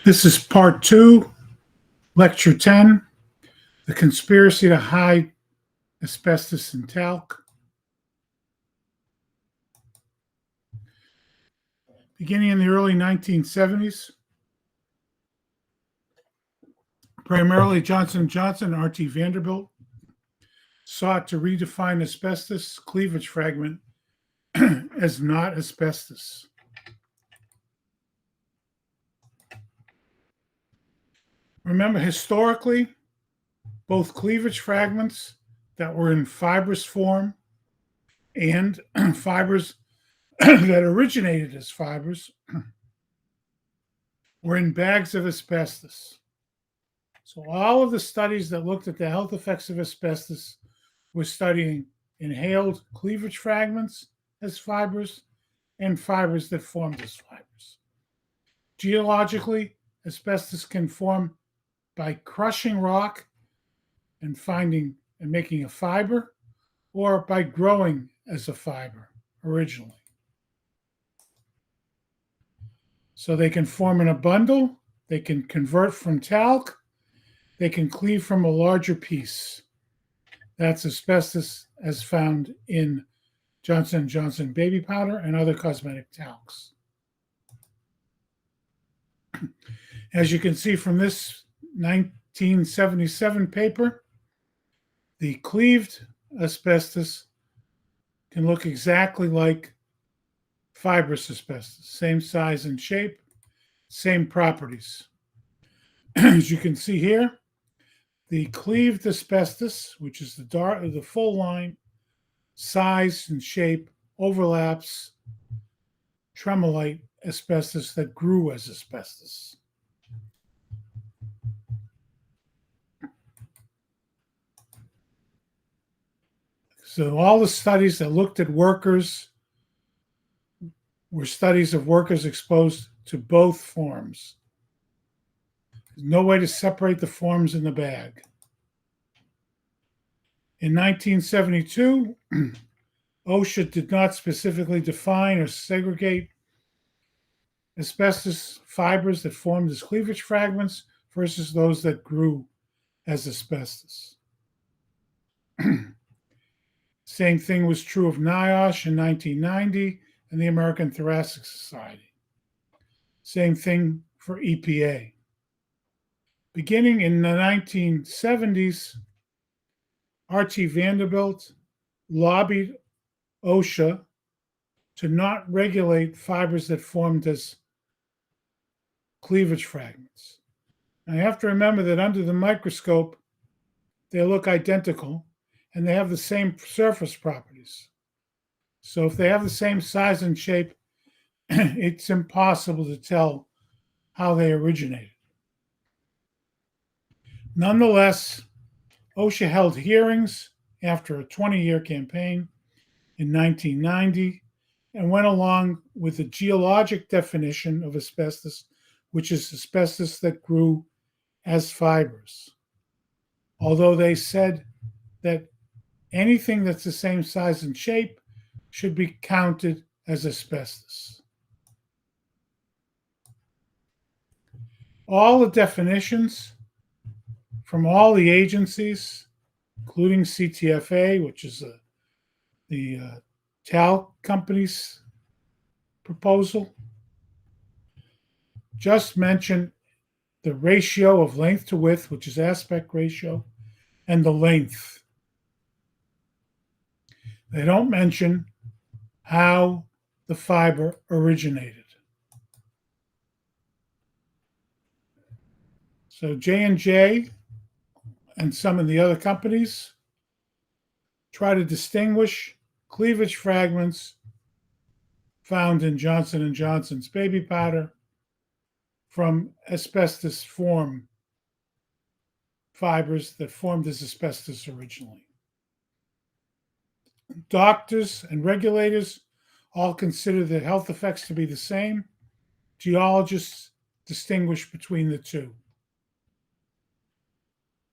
This is part two, lecture 10, the conspiracy to hide asbestos in talc. Beginning in the early 1970s, primarily Johnson & Johnson and R.T. Vanderbilt sought to redefine asbestos cleavage fragment as not asbestos. Remember, historically, both cleavage fragments that were in fibrous form and fibers that originated as fibers were in bags of asbestos. So all of the studies that looked at the health effects of asbestos were studying inhaled cleavage fragments as fibers and fibers that formed as fibers. Geologically, asbestos can form by crushing rock and making a fiber, or by growing as a fiber originally. So they can form in a bundle, they can convert from talc, they can cleave from a larger piece. That's asbestos as found in Johnson & Johnson baby powder and other cosmetic talcs. As you can see from this 1977 paper, the cleaved asbestos can look exactly like fibrous asbestos, same size and shape, same properties. As you can see here, the cleaved asbestos, which is the full line, size and shape, overlaps tremolite asbestos that grew as asbestos. So all the studies that looked at workers were studies of workers exposed to both forms. There's no way to separate the forms in the bag. In 1972, OSHA did not specifically define or segregate asbestos fibers that formed as cleavage fragments versus those that grew as asbestos. Same thing was true of NIOSH in 1990 and the American Thoracic Society. Same thing for EPA. Beginning in the 1970s, R.T. Vanderbilt lobbied OSHA to not regulate fibers that formed as cleavage fragments. Now you have to remember that under the microscope, they look identical and they have the same surface properties. So if they have the same size and shape, it's impossible to tell how they originated. Nonetheless, OSHA held hearings after a 20-year campaign in 1990 and went along with the geologic definition of asbestos, which is asbestos that grew as fibers. Although they said that anything that's the same size and shape should be counted as asbestos. All the definitions from all the agencies, including CTFA, which is the Talc company's proposal, just mention the ratio of length to width, which is aspect ratio, and the length. They don't mention how the fiber originated. So J&J and some of the other companies try to distinguish cleavage fragments found in Johnson & Johnson's baby powder from asbestos form fibers that formed as asbestos originally. Doctors and regulators all consider the health effects to be the same. Geologists distinguish between the two.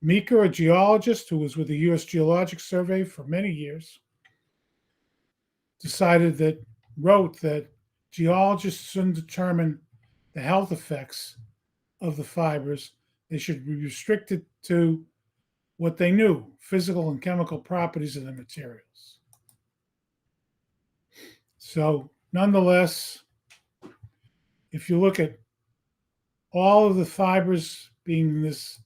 Meeker, a geologist who was with the U.S. Geologic Survey for many years, wrote that geologists shouldn't determine the health effects of the fibers. They should be restricted to what they knew, physical and chemical properties of the materials. So, nonetheless, if you look at all of the fibers being in this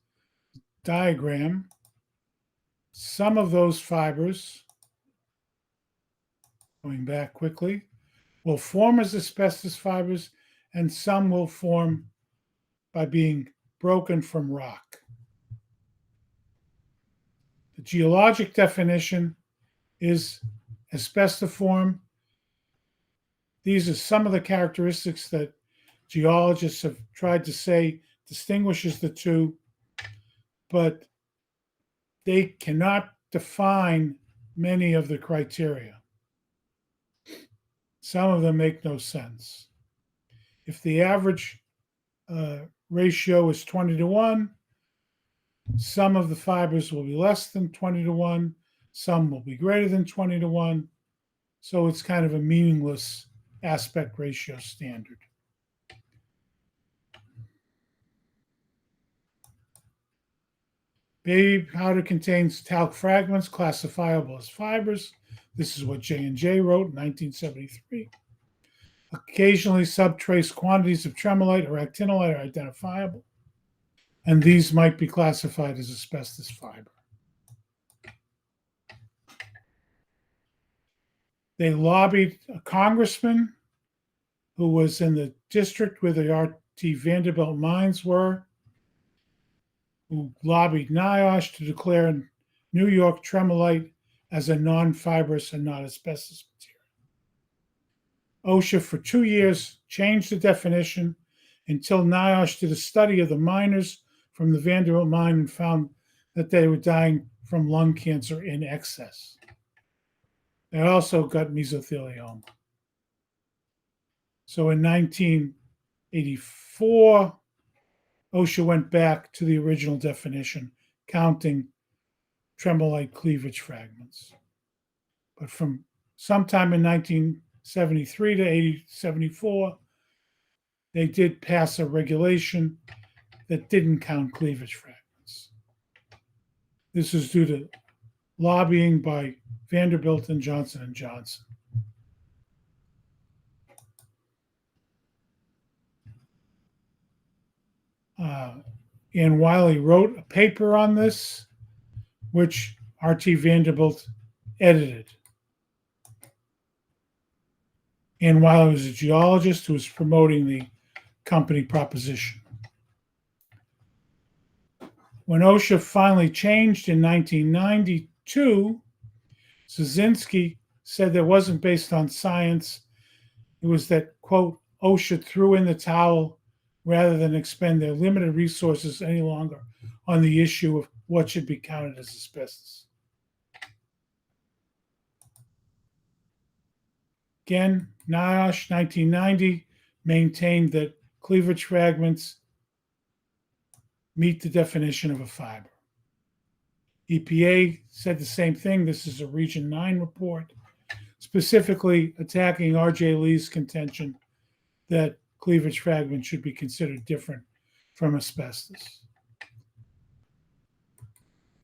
diagram, some of those fibers, going back quickly, will form as asbestos fibers, and some will form by being broken from rock. The geologic definition is asbestiform. These are some of the characteristics that geologists have tried to say distinguishes the two, but they cannot define many of the criteria. Some of them make no sense. If the average ratio is 20 to 1, some of the fibers will be less than 20 to 1, some will be greater than 20 to 1. So it's kind of a meaningless aspect ratio standard. Baby powder contains talc fragments classifiable as fibers. This is what J&J wrote in 1973. Occasionally, subtrace quantities of tremolite or actinolite are identifiable, and these might be classified as asbestos fiber. They lobbied a congressman who was in the district where the R.T. Vanderbilt mines were, who lobbied NIOSH to declare New York tremolite as a non-fibrous and not asbestos material. OSHA for 2 years changed the definition until NIOSH did a study of the miners from the Vanderbilt mine and found that they were dying from lung cancer in excess. They also got mesothelioma. So in 1984, OSHA went back to the original definition, counting tremolite cleavage fragments. But from sometime in 1973 to 74, they did pass a regulation that didn't count cleavage fragments. This is due to lobbying by Vanderbilt and Johnson & Johnson. Ann Wiley wrote a paper on this, which R.T. Vanderbilt edited. Ann Wiley was a geologist who was promoting the company proposition. When OSHA finally changed in 1992, Szynski said that wasn't based on science. It was that, quote, OSHA threw in the towel rather than expend their limited resources any longer on the issue of what should be counted as asbestos. Again, NIOSH 1990 maintained that cleavage fragments meet the definition of a fiber. EPA said the same thing. This is a Region 9 report, specifically attacking R.J. Lee's contention that cleavage fragments should be considered different from asbestos.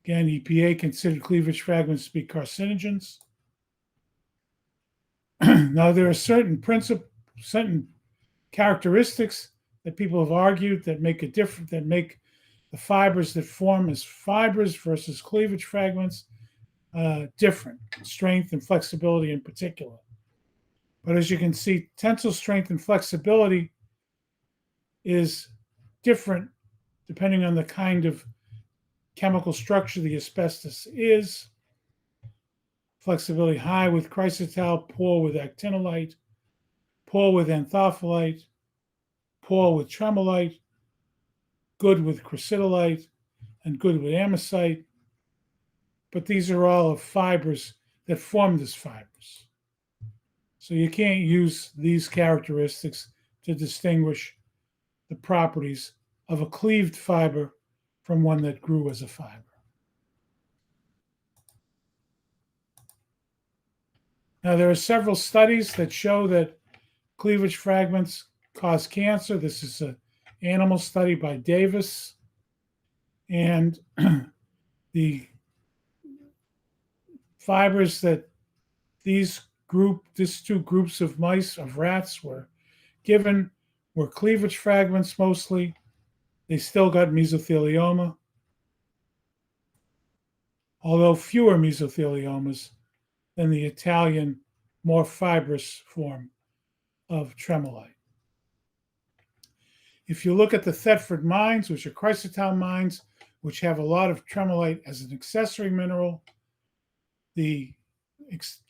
Again, EPA considered cleavage fragments to be carcinogens. Now, there are certain characteristics that people have argued that make the fibers that form as fibers versus cleavage fragments different, strength and flexibility in particular. But as you can see, tensile strength and flexibility is different depending on the kind of chemical structure the asbestos is. Flexibility high with chrysotile, poor with actinolite, poor with anthophyllite, poor with tremolite, good with chrysotolite, and good with amosite. But these are all of fibers that formed as fibers. So you can't use these characteristics to distinguish the properties of a cleaved fiber from one that grew as a fiber. Now, there are several studies that show that cleavage fragments cause cancer. This is a animal study by Davis. And the fibers that these two groups of rats were given were cleavage fragments mostly. They still got mesothelioma, although fewer mesotheliomas than the Italian, more fibrous form of tremolite. If you look at the Thetford mines, which are chrysotile mines, which have a lot of tremolite as an accessory mineral, the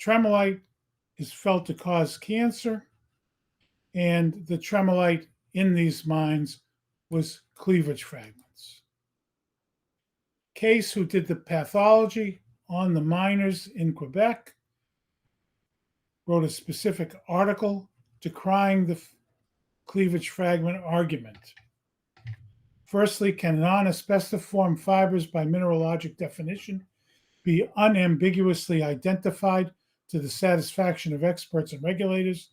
tremolite is felt to cause cancer, and the tremolite in these mines was cleavage fragments. Case, who did the pathology on the miners in Quebec, wrote a specific article decrying the cleavage fragment argument. Firstly, can non-asbestiform fibers by mineralogic definition be unambiguously identified to the satisfaction of experts and regulators?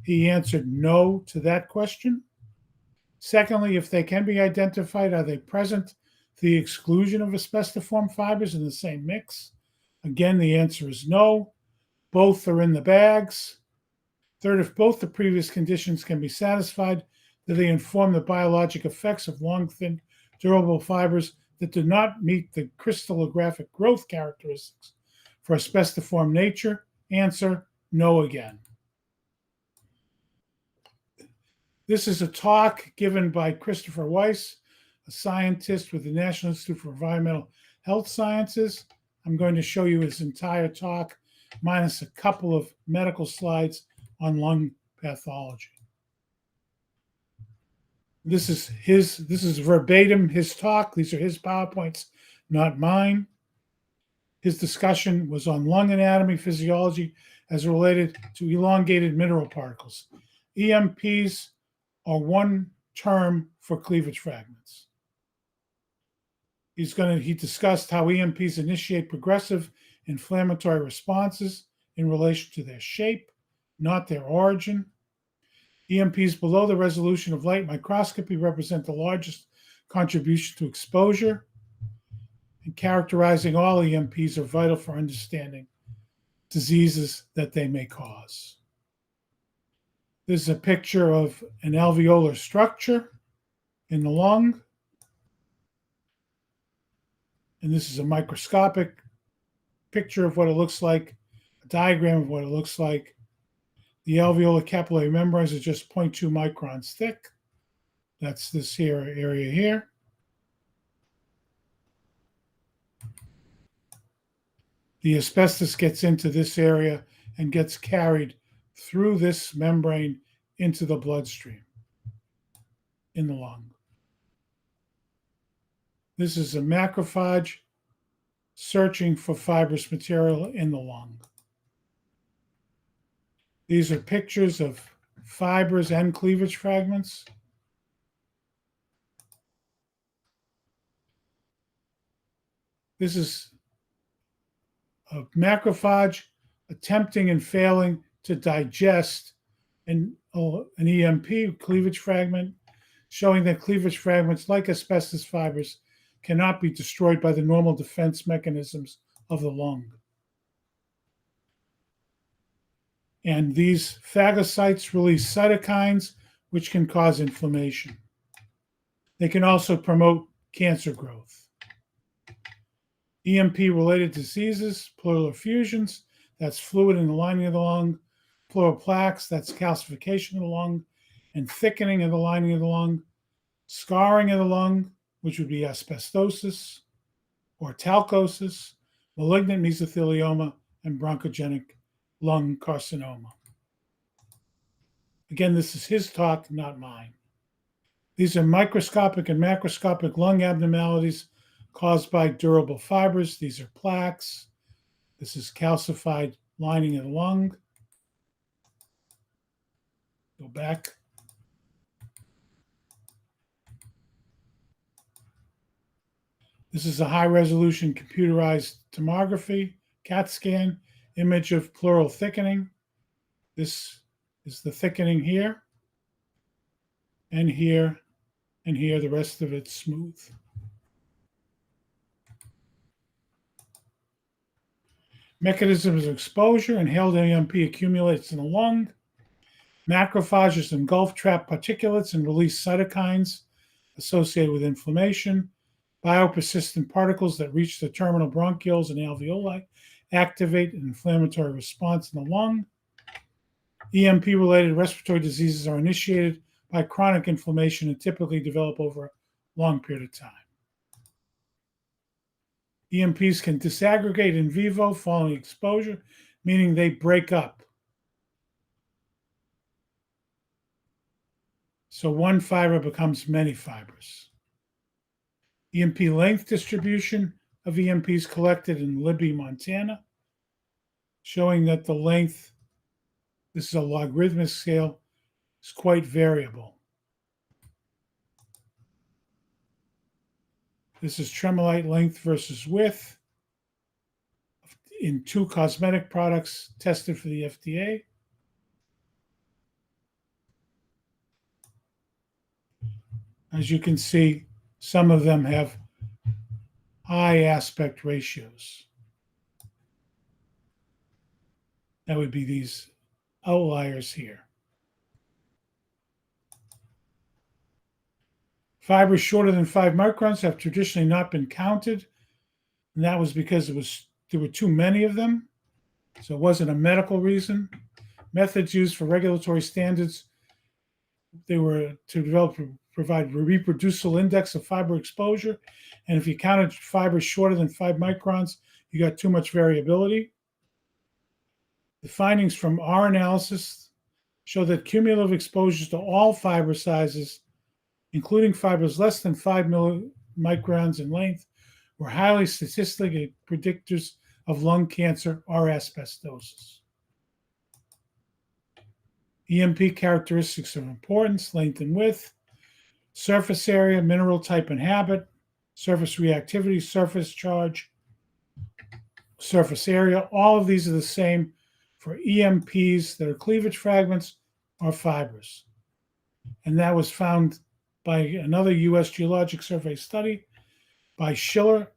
He answered no to that question. Secondly, if they can be identified, are they present to the exclusion of asbestiform fibers in the same mix? Again, the answer is no. Both are in the bags. Third, if both the previous conditions can be satisfied, do they inform the biologic effects of long, thin, durable fibers that do not meet the crystallographic growth characteristics for asbestiform nature? Answer, no again. This is a talk given by Christopher Weiss, a scientist with the National Institute for Environmental Health Sciences. I'm going to show you his entire talk, minus a couple of medical slides on lung pathology. This is verbatim his talk. These are his PowerPoints, not mine. His discussion was on lung anatomy, physiology as related to elongated mineral particles. EMPs are one term for cleavage fragments. He discussed how EMPs initiate progressive inflammatory responses in relation to their shape, not their origin. EMPs below the resolution of light microscopy represent the largest contribution to exposure, and characterizing all EMPs are vital for understanding diseases that they may cause. This is a picture of an alveolar structure in the lung, and this is a microscopic picture of what it looks like, a diagram of what it looks like. The alveolar capillary membranes are just 0.2 microns thick. That's this here area here. The asbestos gets into this area and gets carried through this membrane into the bloodstream in the lung. This is a macrophage searching for fibrous material in the lung. These are pictures of fibers and cleavage fragments. This is a macrophage attempting and failing to digest an EMP cleavage fragment, showing that cleavage fragments, like asbestos fibers, cannot be destroyed by the normal defense mechanisms of the lung. And these phagocytes release cytokines, which can cause inflammation. They can also promote cancer growth. EMP-related diseases, pleural effusions, that's fluid in the lining of the lung, pleural plaques, that's calcification of the lung, and thickening of the lining of the lung, scarring of the lung, which would be asbestosis or talcosis, malignant mesothelioma, and bronchogenic lung carcinoma. Again, this is his talk, not mine. These are microscopic and macroscopic lung abnormalities caused by durable fibers. These are plaques. This is calcified lining of the lung. Go back. This is a high-resolution computerized tomography, CAT scan, image of pleural thickening. This is the thickening here and here And here the rest of it's smooth. Mechanisms of exposure: inhaled EMP accumulates in the lung. Macrophages engulf trapped particulates and release cytokines associated with inflammation. Biopersistent particles that reach the terminal bronchioles and alveoli activate an inflammatory response in the lung. EMP related respiratory diseases are initiated by chronic inflammation and typically develop over a long period of time. EMPs can disaggregate in vivo following exposure, meaning they break up. So one fiber becomes many fibers. EMP length distribution of EMPs collected in Libby, Montana, showing that the length, this is a logarithmic scale, is quite variable. This is tremolite length versus width in 2 cosmetic products tested for the FDA. As you can see, some of them have high aspect ratios. That would be these outliers here. Fibers shorter than 5 microns have traditionally not been counted, and that was because there were too many of them, so it wasn't a medical reason. Methods used for regulatory standards, they were to provide a reproducible index of fiber exposure, and if you counted fibers shorter than 5 microns, you got too much variability. The findings from our analysis show that cumulative exposures to all fiber sizes, including fibers less than 5 microns in length, were highly statistically predictors of lung cancer or asbestosis. EMP characteristics of importance: length and width, surface area, mineral type and habit, surface reactivity, surface charge, surface area. All of these are the same for EMPs that are cleavage fragments or fibers. And that was found by another U.S. Geologic Survey study by Schiller.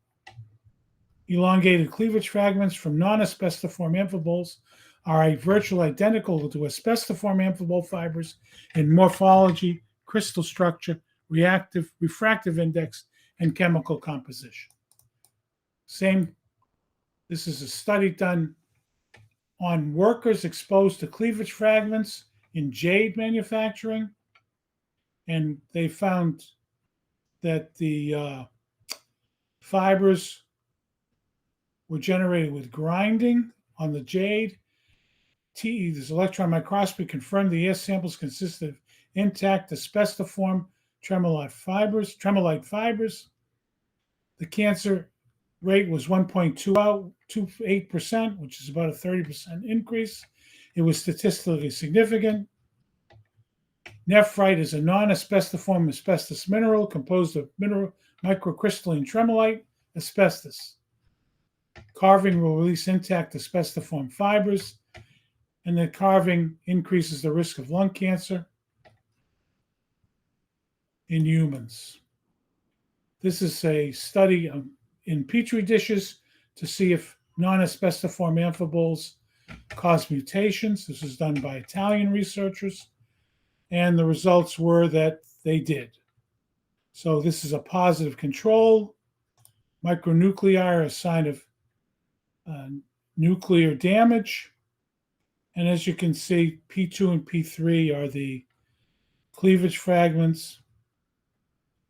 Elongated cleavage fragments from non-asbestiform amphiboles are virtually identical to asbestiform amphibole fibers in morphology, crystal structure, refractive index, and chemical composition. This is a study done on workers exposed to cleavage fragments in jade manufacturing, and they found that the fibers were generated with grinding on the jade. This electron microscopy confirmed the air samples consisted of intact asbestiform tremolite fibers. The cancer rate was 1.28%, which is about a 30% increase. It was statistically significant. Nephrite is a non-asbestiform asbestos mineral composed of microcrystalline tremolite, asbestos. Carving will release intact asbestiform fibers, and the carving increases the risk of lung cancer in humans. This is a study in petri dishes to see if non-asbestiform amphiboles cause mutations. This was done by Italian researchers, and the results were that they did. So this is a positive control. Micronuclei are a sign of nuclear damage. And as you can see, P2 and P3 are the cleavage fragments,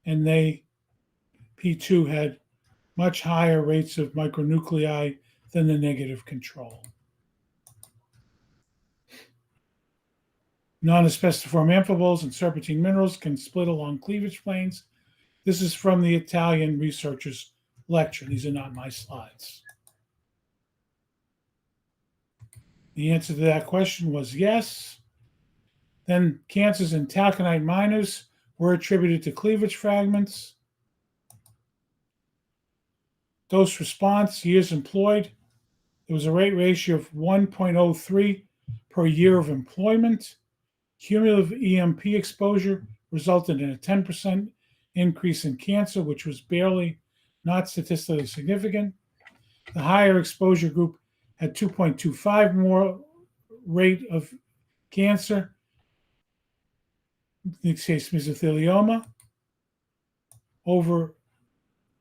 and P2 had much higher rates of micronuclei than the negative control. Non-asbestiform amphiboles and serpentine minerals can split along cleavage planes. This is from the Italian researchers' lecture. These are not my slides. The answer to that question was yes. Then cancers in talconite miners were attributed to cleavage fragments. Dose response, years employed. There was a rate ratio of 1.03 per year of employment. Cumulative EMP exposure resulted in a 10% increase in cancer, which was barely not statistically significant. The higher exposure group had 2.25 more rate of cancer, in this case mesothelioma, over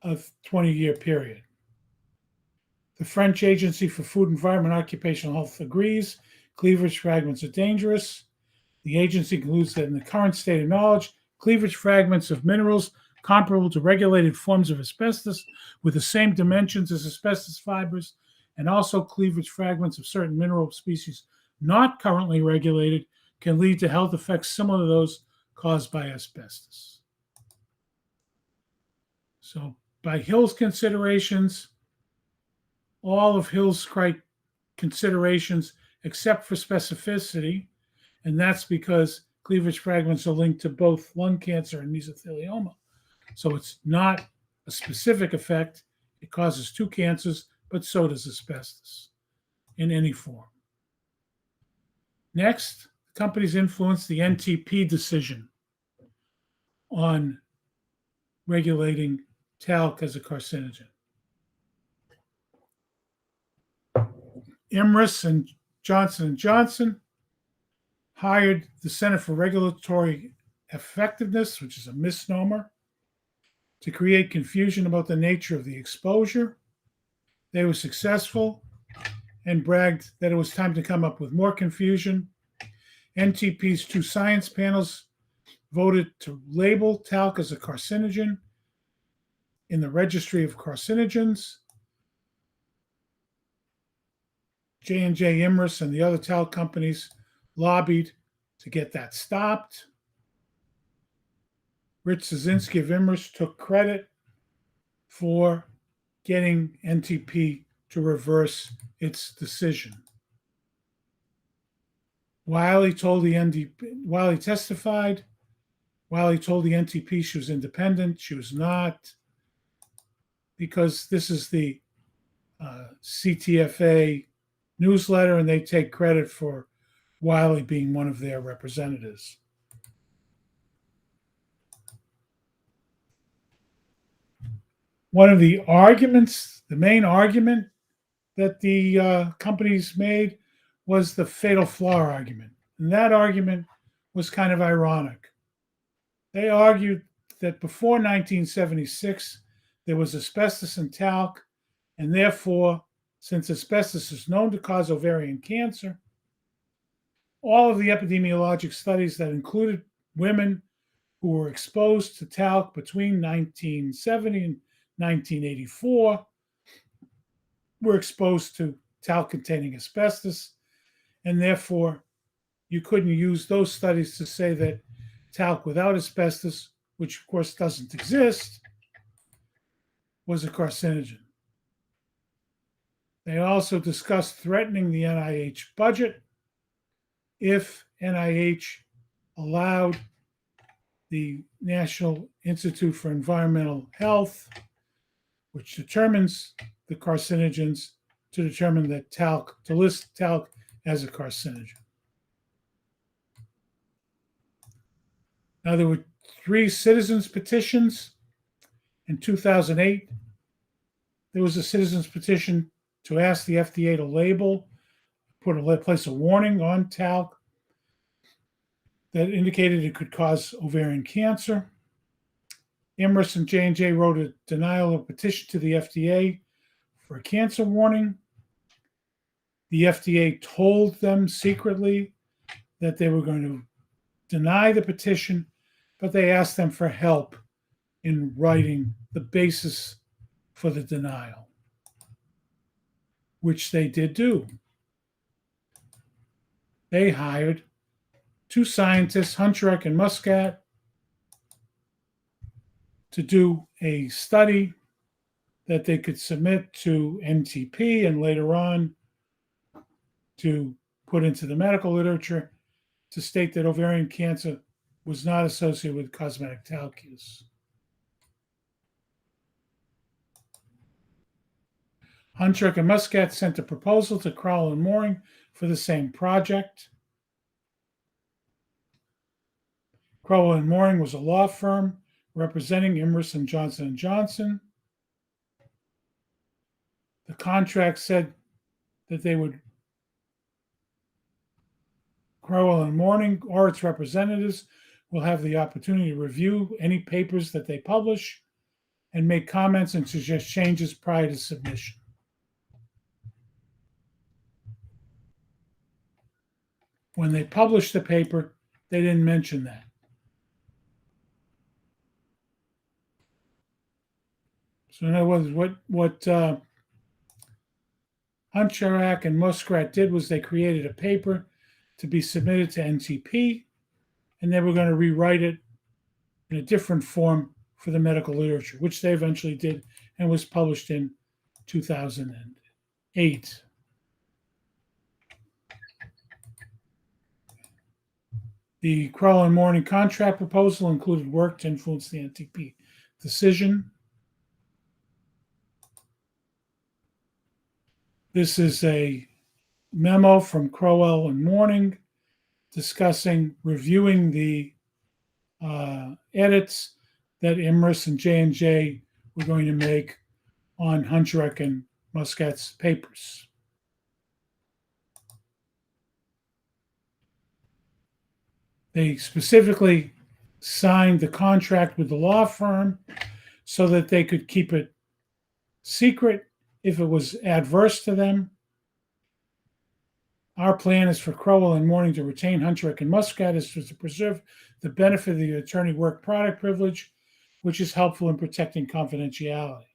a 20-year period. The French Agency for Food, Environment, and Occupational Health agrees cleavage fragments are dangerous. The agency concludes that in the current state of knowledge, cleavage fragments of minerals comparable to regulated forms of asbestos with the same dimensions as asbestos fibers, and also cleavage fragments of certain mineral species not currently regulated, can lead to health effects similar to those caused by asbestos. So, by Hill's considerations, all of Hill's considerations, except for specificity, and that's because cleavage fragments are linked to both lung cancer and mesothelioma. So it's not a specific effect. It causes two cancers, but so does asbestos in any form. Next, the companies influenced the NTP decision on regulating talc as a carcinogen. Imerys and Johnson & Johnson hired the Center for Regulatory Effectiveness, which is a misnomer, to create confusion about the nature of the exposure. They were successful and bragged that it was time to come up with more confusion. NTP's two science panels voted to label talc as a carcinogen in the Registry of Carcinogens. J&J, Imerys, and the other talc companies lobbied to get that stopped. Rich Szynski of Imerys took credit for getting NTP to reverse its decision. Wiley told the NTP, Wiley testified. Wiley told the NTP she was independent. She was not, because this is the CTFA newsletter, and they take credit for Wiley being one of their representatives. One of the arguments, the main argument that the companies made was the fatal flaw argument. And that argument was kind of ironic. They argued that before 1976, there was asbestos in talc, and therefore, since asbestos is known to cause ovarian cancer, all of the epidemiologic studies that included women who were exposed to talc between 1970 and 1984 were exposed to talc containing asbestos, and therefore you couldn't use those studies to say that talc without asbestos, which of course doesn't exist, was a carcinogen. They also discussed threatening the NIH budget if NIH allowed the National Institute for Environmental Health, which determines the carcinogens, to determine that talc, to list talc as a carcinogen. Now, there were 3 citizens' petitions. In 2008, there was a citizens' petition to ask the FDA to label, place a warning on talc that indicated it could cause ovarian cancer. Imerys and J&J wrote a denial of petition to the FDA for a cancer warning. The FDA told them secretly that they were going to deny the petition, but they asked them for help in writing the basis for the denial, which they did do. They hired 2 scientists, Hunchruck and Muscat, to do a study that they could submit to NTP and later on to put into the medical literature to state that ovarian cancer was not associated with cosmetic talc use. Hunchruck and Muscat sent a proposal to Crowell and Mooring for the same project. Crowell and Mooring was a law firm. representing Imerys and Johnson & Johnson. The contract said that they would, Crowell and Mourning or its representatives will have the opportunity to review any papers that they publish and make comments and suggest changes prior to submission. When they published the paper, they didn't mention that. So in other words, what Hunchak and Muskrat did was they created a paper to be submitted to NTP, and they were going to rewrite it in a different form for the medical literature, which they eventually did and was published in 2008. The Crowell and Mourning contract proposal included work to influence the NTP decision. This is a memo from Crowell and Mourning discussing reviewing the edits that Imerys and J&J were going to make on Hunchak and Muskat's papers. They specifically signed the contract with the law firm so that they could keep it secret if it was adverse to them. Our plan is for Crowell and Mourning to retain Hunchak and Muscat is to preserve the benefit of the attorney work product privilege, which is helpful in protecting confidentiality.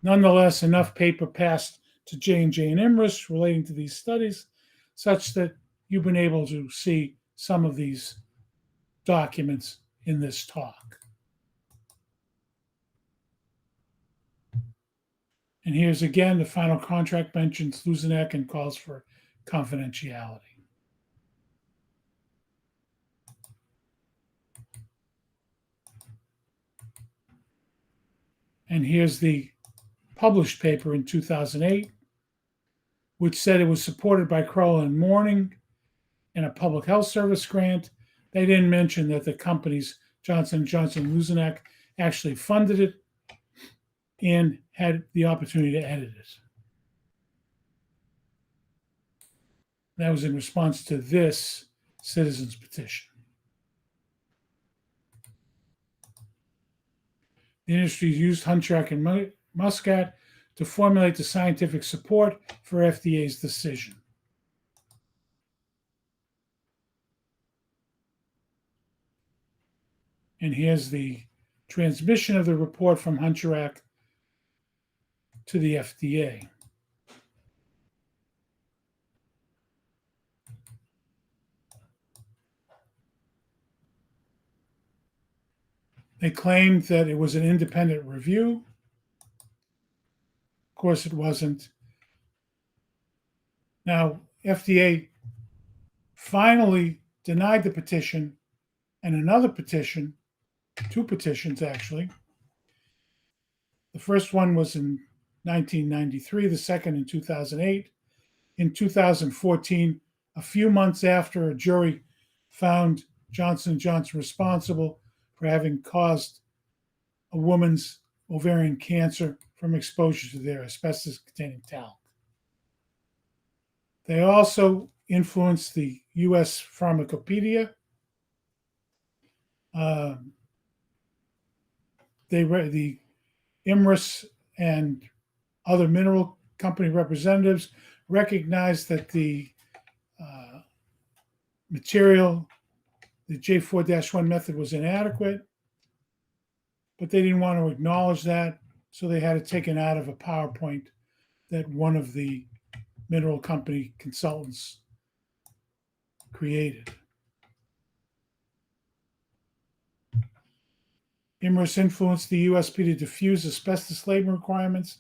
Nonetheless, enough paper passed to J&J and Imerys relating to these studies such that you've been able to see some of these documents in this talk. And here's again, the final contract mentions Luzenek and calls for confidentiality. And here's the published paper in 2008, which said it was supported by Crowell and Mourning and a public health service grant. They didn't mention that the companies Johnson & Johnson and Luzenek actually funded it and had the opportunity to edit it. That was in response to this citizens petition. The industry used Hunchak and Muscat to formulate the scientific support for FDA's decision. And here's the transmission of the report from Hunchak to the FDA. They claimed that it was an independent review. Of course, it wasn't. Now, FDA finally denied the petition and another petition, two petitions actually. The first one was in 1993, the second in 2008. In 2014, a few months after a jury found Johnson & Johnson responsible for having caused a woman's ovarian cancer from exposure to their asbestos-containing talc. They also influenced the U.S. Pharmacopeia. The Imerys and other mineral company representatives recognized that the material, the J4-1 method was inadequate, but they didn't want to acknowledge that, so they had it taken out of a PowerPoint that one of the mineral company consultants created. Imerys influenced the USP to diffuse asbestos labeling requirements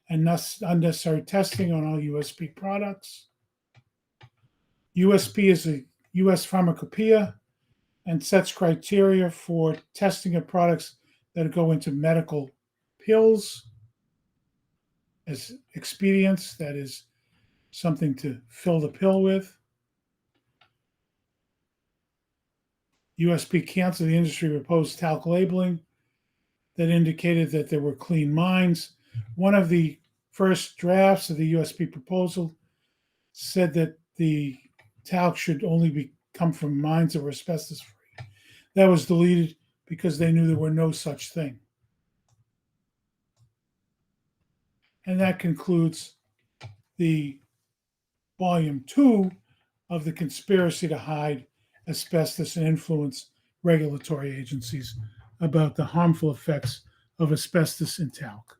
and unnecessary testing on all USP products. USP is a US Pharmacopeia and sets criteria for testing of products that go into medical pills as expedients, that is something to fill the pill with. USP canceled the industry proposed talc labeling that indicated that there were clean mines. One of the first drafts of the USP proposal said that the talc should only come from mines that were asbestos free. That was deleted because they knew there were no such thing. And that concludes the volume 2 of the conspiracy to hide asbestos and influence regulatory agencies about the harmful effects of asbestos in talc.